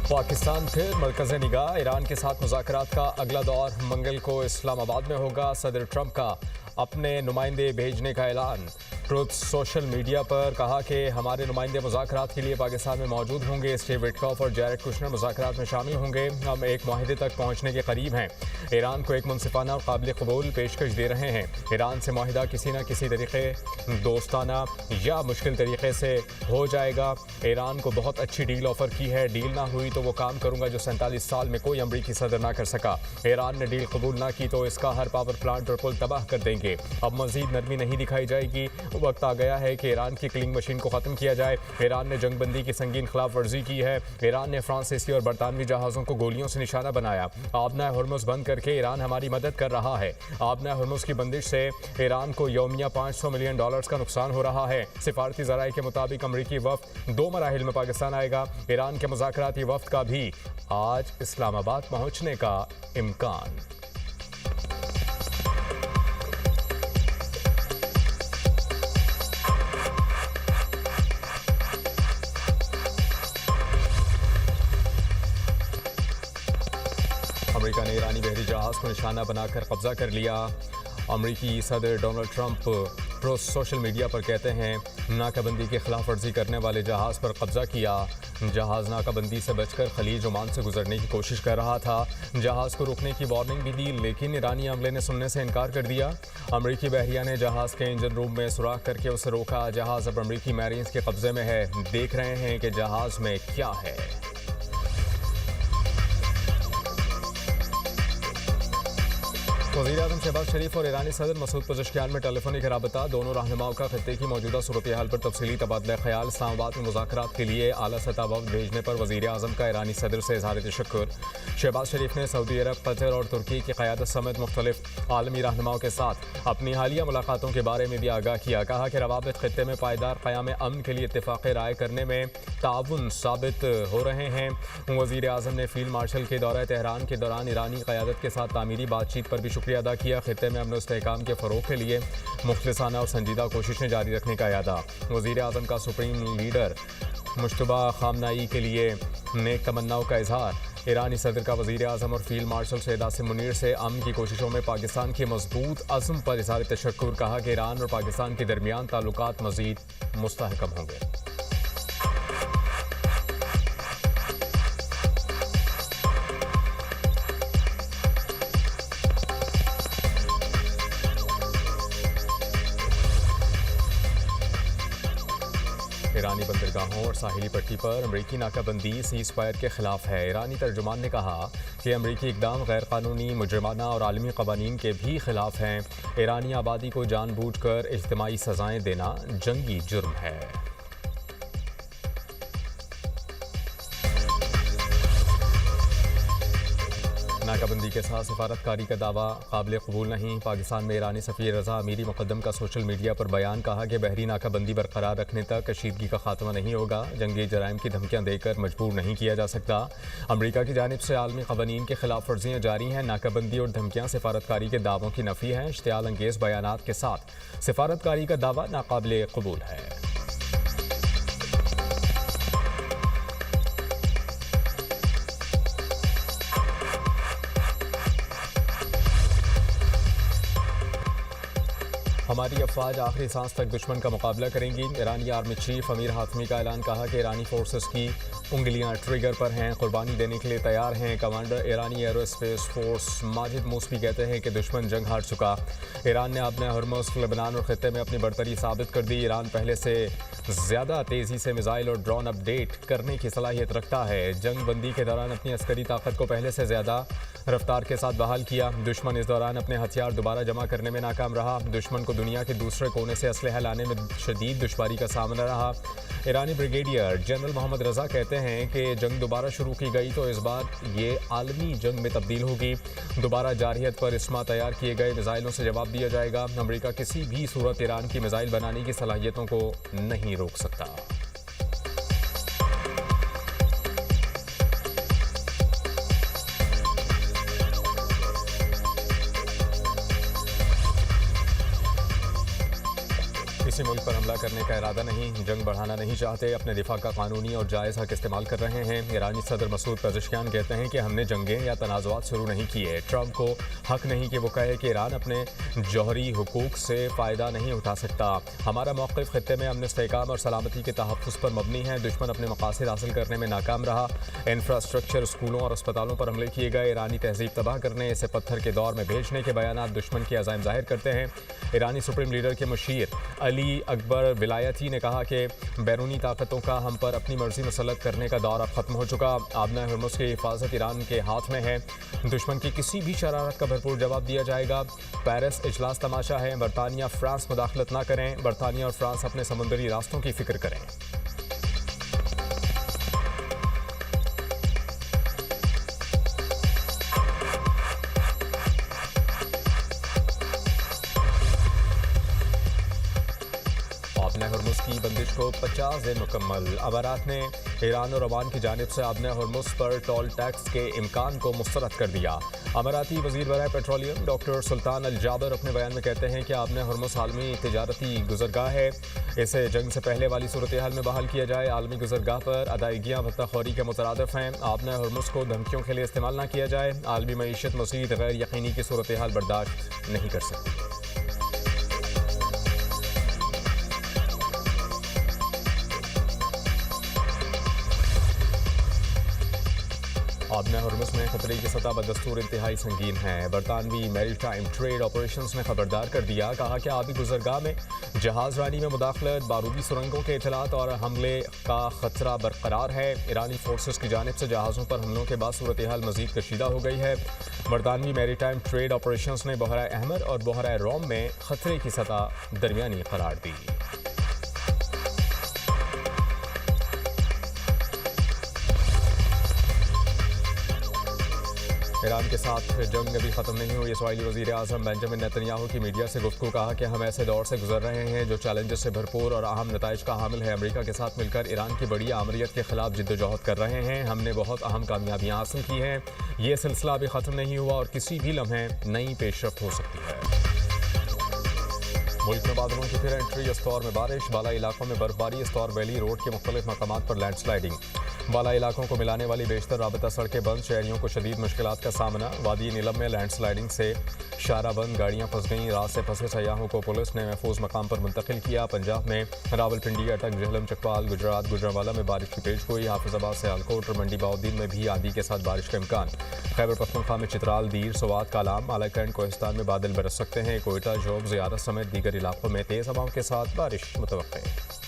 पाकिस्तान फिर मरकज़ निगाह। ईरान के साथ मुज़ाकरात का अगला दौर मंगल को इस्लामाबाद में होगा। सदर ट्रंप का अपने नुमाइंदे भेजने का ऐलान। ट्रुथ सोशल मीडिया पर कहा कि हमारे नुमाइंदे मुज़ाकरात के लिए पाकिस्तान में मौजूद होंगे। स्टीव विटकॉफ और जैरेड कुशनर मुज़ाकरात में शामिल होंगे। हम एक मुआहदे तक पहुँचने के करीब हैं। ईरान को एक मुनसिफाना और काबिल कबूल पेशकश दे रहे हैं। ईरान से मुआहदा किसी न किसी तरीके दोस्ताना या मुश्किल तरीके से हो जाएगा। ईरान को बहुत अच्छी डील ऑफर की है। डील ना हुई तो वो काम करूंगा जो 47 साल में कोई अमरीकी सदर ना कर सका। ईरान ने डील कबूल ना की तो इसका हर पावर प्लांट और पुल तबाह कर देंगे। अब मजीद नरमी नहीं दिखाई जाएगी। वक्त आ गया है कि ईरान की किलिंग मशीन को ख़त्म किया जाए। ईरान ने जंगबंदी की संगीन खिलाफ वर्जी की है। ईरान ने फ्रांसीसी और बरतानवी जहाज़ों को गोलियों से निशाना बनाया। आबना हुर्मुज़ बंद करके ईरान हमारी मदद कर रहा है। आबना हुर्मुज़ की बंदिश से ईरान को यौमिया $500 मिलियन का नुकसान हो रहा है। सिफारती ज़राए के मुताबिक अमरीकी वफ़द 2 मराहिल में पाकिस्तान आएगा। ईरान के मुज़ाकराती वफ़द का भी आज इस्लामाबाद पहुँचने का इम्कान। अमेरिका ने ईरानी बहरी जहाज़ को निशाना बनाकर कब्जा कर लिया। अमेरिकी सदर Donald Trump truth social media पर कहते हैं नाकाबंदी की खिलाफ वर्जी करने वाले जहाज़ पर कब्जा किया। जहाज़ नाकाबंदी से बचकर खलीज ओमान से गुजरने की कोशिश कर रहा था। जहाज़ को रुकने की वार्निंग भी दी लेकिन ईरानी अमले ने सुनने से इनकार कर दिया। अमेरिकी बहरिया ने जहाज़ के इंजन रूम में सुराख करके उसे रोका। जहाज़ अब अमेरिकी मैरीन्स के कब्जे में है। देख रहे हैं कि जहाज़ में क्या है। वज़ीर-ए-आज़म शहबाज शरीफ और ईरानी सदर मसूद पज़ेश्कियान में टेलीफोनिक राबता। दोनों रहनुमाओं का खत्ते की मौजूदा सूरत हाल पर तफसीली तबादला ख्याल। इस्लामाबाद में मुज़ाकरात के लिए आला सतह वफ़द भेजने पर वज़ीर-ए-आज़म का ईरानी सदर से इज़हार तशक्कुर। शहबाज शरीफ ने सऊदी अरब, कतर और तुर्की की क़यादत समेत मुख्तलिफ आलमी रहनुमाओं के साथ अपनी हालिया मुलाकातों के बारे में भी आगाह किया। कहा कि रवाबित खत्ते में पायदार क़याम अमन के लिए इत्तेफ़ाक़ राय करने में ताउन साबित हो रहे हैं। वज़ीर-ए-आज़म ने फील्ड मार्शल के दौरे तेहरान के दौरान ईरानी क़यादत के साथ तामीरी बातचीत पर भी शुक्रिया अदा किया। खित्ते में अमन और इस्तेहकाम के फ़रोग़ के लिए मुख़लिसाना और संजीदा कोशिशें जारी रखने का यादा। वज़ीर-ए-आज़म का सुप्रीम लीडर मुश्तबा ख़ामनाई के लिए नेक तमन्नाओं का इज़हार। ईरानी सदर का वज़ीर-ए-आज़म और फील्ड मार्शल सैयद आसिम मुनीर से अमन की कोशिशों में पाकिस्तान के मजबूत अज़्म पर इज़हार तशक्कुर। कहा कि ईरान और पाकिस्तान के दरमियान ताल्लुकात मज़ीद मुस्तहकम होंगे। ईरानी बंदरगाहों और साहिली पट्टी पर अमरीकी नाकाबंदी सीज़ फायर के खिलाफ है। ईरानी तर्जुमान ने कहा कि अमरीकी इक़दाम गैर कानूनी, मुजरिमाना और आलमी क़वानीन के भी खिलाफ हैं। ईरानी आबादी को जानबूझकर इज्तिमाई सज़ाएँ देना जंगी जुर्म है। नाकाबंदी के साथ सफारतकारी का दावा काबिल कबूल नहीं। पाकिस्तान में ईरानी सफ़ीर रज़ा अमीरी मुक़द्दम का सोशल मीडिया पर बयान। कहा कि बहरी नाकाबंदी बरकरार रखने तक कशीदगी का खात्मा नहीं होगा। जंगी जराइम की धमकियाँ देकर मजबूर नहीं किया जा सकता। अमरीका की जानिब से आलमी क़वानीन के खिलाफ वर्जियाँ जारी हैं। नाकाबंदी और धमकियाँ सफारतकारी के दावों की नफ़ी हैं। इश्तियाल अंगेज़ बयानात के साथ सफारतकारी का दावा नाकाबिल कबूल है। हमारी अफवाज आखिरी सांस तक दुश्मन का मुकाबला करेंगी। ईरानी आर्मी चीफ अमीर हातमी का ऐलान। कहा कि ईरानी फोर्सेस की उंगलियां ट्रिगर पर हैं, कुर्बानी देने के लिए तैयार हैं। कमांडर ईरानी एरोस्पेस फोर्स माजिद मूसवी कहते हैं कि दुश्मन जंग हार चुका। ईरान ने अपने हुर्मुज़, लेबनान और खित्ते में अपनी बरतरी साबित कर दी। ईरान पहले से ज़्यादा तेज़ी से मिसाइल और ड्रोन अपडेट करने की सलाहियत रखता है। जंग बंदी के दौरान अपनी अस्करी ताकत को पहले से ज़्यादा रफ्तार के साथ बहाल किया। दुश्मन इस दौरान अपने हथियार दोबारा जमा करने में नाकाम रहा। दुश्मन को दुनिया के दूसरे कोने से असलहा लाने में शदीद दुश्वारी का सामना रहा। ईरानी ब्रिगेडियर जनरल मोहम्मद रज़ा कहते हैं कि जंग दोबारा शुरू की गई तो इस बार ये आलमी जंग में तब्दील होगी। दोबारा जारहियत पर इसमा तैयार किए गए मिसाइलों से जवाब दिया जाएगा। अमरीका किसी भी सूरत ईरान की मिसाइल बनाने की सलाहियतों को नहीं रोक सकता। किसी मुल्क पर हमला करने का इरादा नहीं, जंग बढ़ाना नहीं चाहते, अपने दिफा का कानूनी और जायज़ हक इस्तेमाल कर रहे हैं। ईरानी सदर मसूद पेज़ेश्कियान कहते हैं कि हमने जंगें या तनाज़ुआत शुरू नहीं किए। ट्रंप को हक नहीं कि वो कहे कि ईरान अपने जौहरी हुकूक से फ़ायदा नहीं उठा सकता। हमारा मौक़िफ़ ख़ित्ते में अमन इस्तेहकाम और सलामती के तहफ़्फ़ुज़ पर मबनी है। दुश्मन अपने मक़ासिद हासिल करने में नाकाम रहा। इंफ्रास्ट्रक्चर, स्कूलों और अस्पतालों पर हमले किए गए। ईरानी तहज़ीब तबाह करने, इसे पत्थर के दौर में भेजने के बयानात दुश्मन की अज़ाइम ज़ाहिर करते हैं। ईरानी सुप्रीम लीडर के मुशीर अली अकबर विलायती ने कहा कि बैरूनी ताकतों का हम पर अपनी मर्जी मुसल्लत करने का दौर अब ख़त्म हो चुका। आबना हरमुज़ की हिफाजत ईरान के हाथ में है। दुश्मन की किसी भी शरारत का भरपूर जवाब दिया जाएगा। पेरिस इजलास तमाशा है। बरतानिया फ्रांस मुदाखलत ना करें। बरतानिया और फ्रांस अपने समुद्री रास्तों की फिक्र करें। आबना हरमुज़ की बंदिश को 50 दिन मुकम्मल। अमारात ने ईरान और ओमान की जानिब से आबना हरमुज़ पर टोल टैक्स के इम्कान को मुस्तरद कर दिया। अमाराती वज़ीर बराए पेट्रोलियम डॉक्टर सुल्तान अल जाबर अपने बयान में कहते हैं कि आबना हरमुज़ आलमी तिजारती गुज़रगाह है। इसे जंग से पहले वाली सूरत हाल में बहाल किया जाए। आलमी गुज़रगाह पर अदायगियाँ भत्ताखोरी के मुतरादिफ हैं। आबना हरमुज़ को धमकियों के लिए इस्तेमाल न किया जाए। आलमी मईशत मज़ीद गैर यकीनी की सूरत हाल बर्दाश्त नहीं कर सकती। आबना हरमुज़ में खतरे की सतह बदस्तूर इंतहाई संगीन है। बरतानवी मैरीटाइम ट्रेड ऑपरेशंस ने खबरदार कर दिया। कहा कि आबी गुज़रगाह में जहाज़ रानी में मुदाखलत, बारूदी सुरंगों के इतलात और हमले का खतरा बरकरार है। ईरानी फोर्सेस की जानिब से जहाज़ों पर हमलों के बाद सूरत हाल मज़ीद कशीदा हो गई है। बरतानवी मैरीटाइम ट्रेड ऑपरेशंस ने बहरा अहमर और बहरा रोम में खतरे की सतह दरमियानी करार दी। ईरान के साथ जंग अभी ख़त्म नहीं हुई। इसराइली वज़ीर आज़म बेंजामिन नेतन्याहू की मीडिया से गुफ्तगू। कहा कि हम ऐसे दौर से गुजर रहे हैं जो चैलेंजेस से भरपूर और अहम नताइज का हामिल है। अमेरिका के साथ मिलकर ईरान की बड़ी आमरीत के खिलाफ जिद्दोजहद कर रहे हैं। हमने बहुत अहम कामयाबियाँ हासिल की हैं। ये सिलसिला अभी ख़त्म नहीं हुआ और किसी भी लम्हे नई पेशरफ्त हो सकती है। मुल्क में बादलों की फिर एंट्री। इस्तौर में बारिश, बाला इलाकों में बर्फबारी। इस्तौर वैली रोड के मुख्तलिफ मकामात पर लैंडस्लाइडिंग। बाला इलाकों को मिलाने वाली बेशतर राबता सड़कें बंद। शहरियों को शदीद मुश्किलात का सामना। वादी नीलम में लैंडस्लाइडिंग से शारा बंद, गाड़ियाँ फंस गईं। रात से फंसे सयाहों को पुलिस ने महफूज मकाम पर मुंतकिल किया। पंजाब में रावलपिंडी, अटक, झेलम, चकवाल, गुजरात, गुजरांवाला में बारिश की पेशगोई। हाफिजाबाद, सियालकोट और मंडी बाउद्दीन में भी आंधी के साथ बारिश का इम्कान। खैबर पख्तूनख्वा में चित्राल, दीर, सवात, कालाम, आलाकैंड, कोहिस्तान में बादल बरस सकते हैं। कोयटा, जोब, ज़ियारत समेत दीगर इलाकों में तेज़ हवाओं के साथ बारिश मुतवक्किल है।